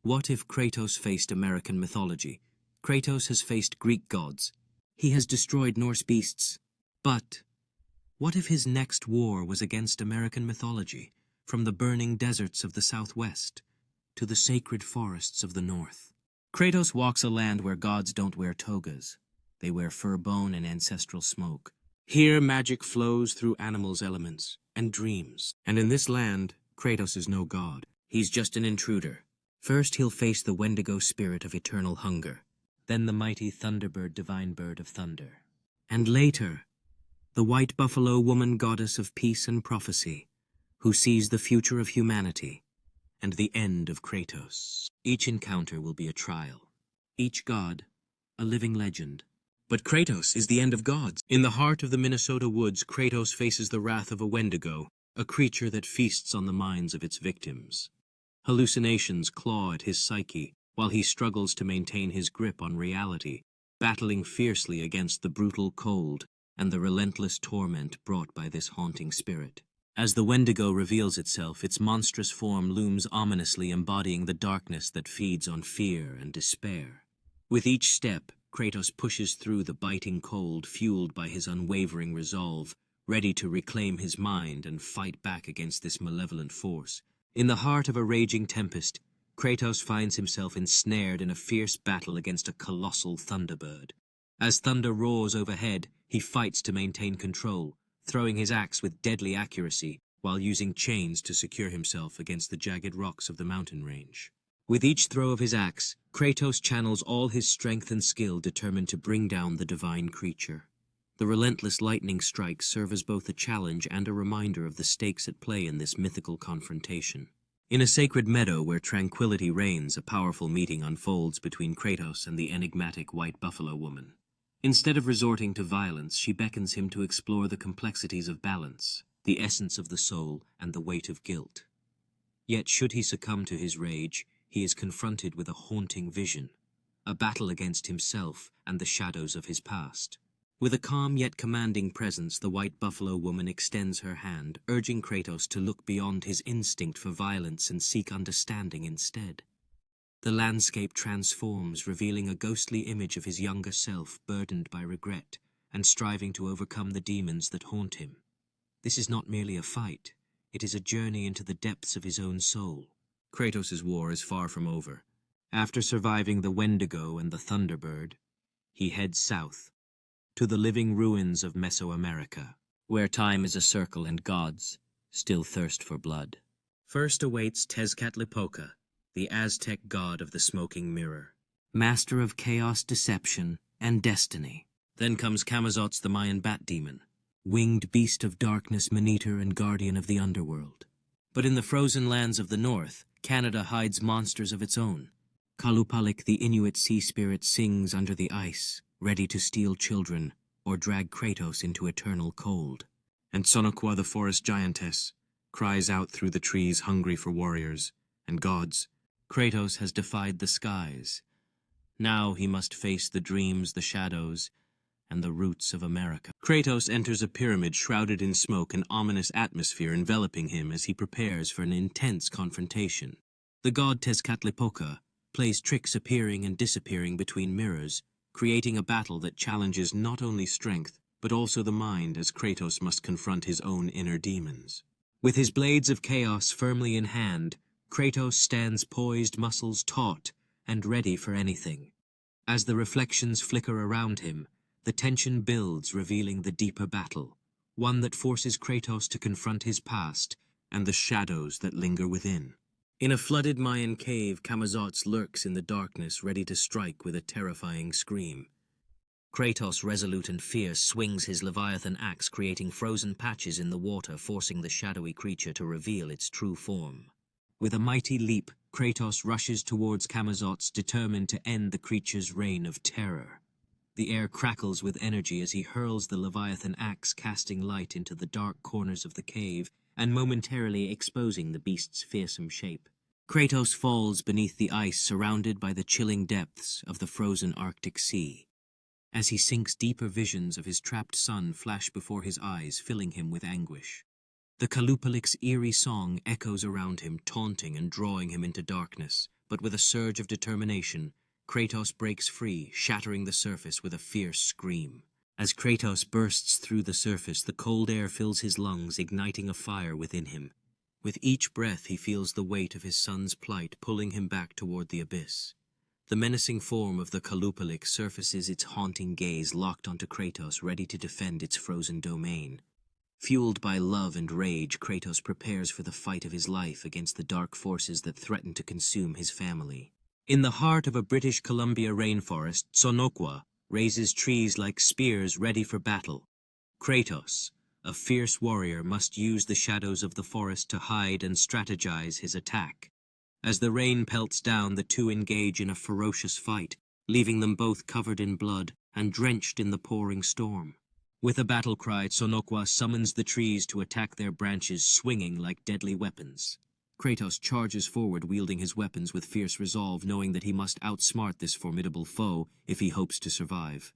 What if Kratos faced American mythology? Kratos has faced Greek gods. He has destroyed Norse beasts. But what if his next war was against American mythology, from the burning deserts of the Southwest to the sacred forests of the North? Kratos walks a land where gods don't wear togas. They wear fur bone and ancestral smoke. Here magic flows through animals' elements and dreams. And in this land, Kratos is no god. He's just an intruder. First, he'll face the Wendigo spirit of eternal hunger. Then the mighty Thunderbird, divine bird of thunder. And later, the white buffalo woman goddess of peace and prophecy, who sees the future of humanity and the end of Kratos. Each encounter will be a trial. Each god, a living legend. But Kratos is the end of gods. In the heart of the Minnesota woods, Kratos faces the wrath of a Wendigo, a creature that feasts on the minds of its victims. Hallucinations claw at his psyche, while he struggles to maintain his grip on reality, battling fiercely against the brutal cold and the relentless torment brought by this haunting spirit. As the Wendigo reveals itself, its monstrous form looms ominously, embodying the darkness that feeds on fear and despair. With each step, Kratos pushes through the biting cold, fueled by his unwavering resolve, ready to reclaim his mind and fight back against this malevolent force. In the heart of a raging tempest, Kratos finds himself ensnared in a fierce battle against a colossal Thunderbird. As thunder roars overhead, he fights to maintain control, throwing his axe with deadly accuracy while using chains to secure himself against the jagged rocks of the mountain range. With each throw of his axe, Kratos channels all his strength and skill, determined to bring down the divine creature. The relentless lightning strikes serve as both a challenge and a reminder of the stakes at play in this mythical confrontation. In a sacred meadow where tranquility reigns, a powerful meeting unfolds between Kratos and the enigmatic white buffalo woman. Instead of resorting to violence, she beckons him to explore the complexities of balance, the essence of the soul, and the weight of guilt. Yet should he succumb to his rage, he is confronted with a haunting vision, a battle against himself and the shadows of his past. With a calm yet commanding presence, the white buffalo woman extends her hand, urging Kratos to look beyond his instinct for violence and seek understanding instead. The landscape transforms, revealing a ghostly image of his younger self, burdened by regret and striving to overcome the demons that haunt him. This is not merely a fight, it is a journey into the depths of his own soul. Kratos' war is far from over. After surviving the Wendigo and the Thunderbird, he heads south, to the living ruins of Mesoamerica, where time is a circle and gods still thirst for blood. First awaits Tezcatlipoca, the Aztec god of the smoking mirror, master of chaos, deception, and destiny. Then comes Camazotz, the Mayan bat demon, winged beast of darkness, man-eater, and guardian of the underworld. But in the frozen lands of the north, Canada hides monsters of its own. Qalupalik, the Inuit sea spirit, sings under the ice, ready to steal children or drag Kratos into eternal cold. And Sonoqua, the forest giantess, cries out through the trees, hungry for warriors and gods. Kratos has defied the skies. Now he must face the dreams, the shadows, and the roots of America. Kratos enters a pyramid shrouded in smoke, an ominous atmosphere enveloping him as he prepares for an intense confrontation. The god Tezcatlipoca plays tricks appearing and disappearing between mirrors, creating a battle that challenges not only strength, but also the mind, as Kratos must confront his own inner demons. With his blades of chaos firmly in hand, Kratos stands poised, muscles taut, and ready for anything. As the reflections flicker around him, the tension builds, revealing the deeper battle, one that forces Kratos to confront his past and the shadows that linger within. In a flooded Mayan cave, Camazotz lurks in the darkness, ready to strike with a terrifying scream. Kratos, resolute and fierce, swings his Leviathan axe, creating frozen patches in the water, forcing the shadowy creature to reveal its true form. With a mighty leap, Kratos rushes towards Camazotz, determined to end the creature's reign of terror. The air crackles with energy as he hurls the Leviathan axe, casting light into the dark corners of the cave and momentarily exposing the beast's fearsome shape. Kratos falls beneath the ice, surrounded by the chilling depths of the frozen Arctic Sea. As he sinks deeper, visions of his trapped son flash before his eyes, filling him with anguish. The Qalupalik's eerie song echoes around him, taunting and drawing him into darkness, but with a surge of determination, Kratos breaks free, shattering the surface with a fierce scream. As Kratos bursts through the surface, the cold air fills his lungs, igniting a fire within him. With each breath, he feels the weight of his son's plight pulling him back toward the abyss. The menacing form of the Qalupalik surfaces, its haunting gaze locked onto Kratos, ready to defend its frozen domain. Fueled by love and rage, Kratos prepares for the fight of his life against the dark forces that threaten to consume his family. In the heart of a British Columbia rainforest, Sonoqua raises trees like spears ready for battle. Kratos, a fierce warrior, must use the shadows of the forest to hide and strategize his attack. As the rain pelts down, the two engage in a ferocious fight, leaving them both covered in blood and drenched in the pouring storm. With a battle cry, Sonoqua summons the trees to attack their branches, swinging like deadly weapons. Kratos charges forward, wielding his weapons with fierce resolve, knowing that he must outsmart this formidable foe if he hopes to survive.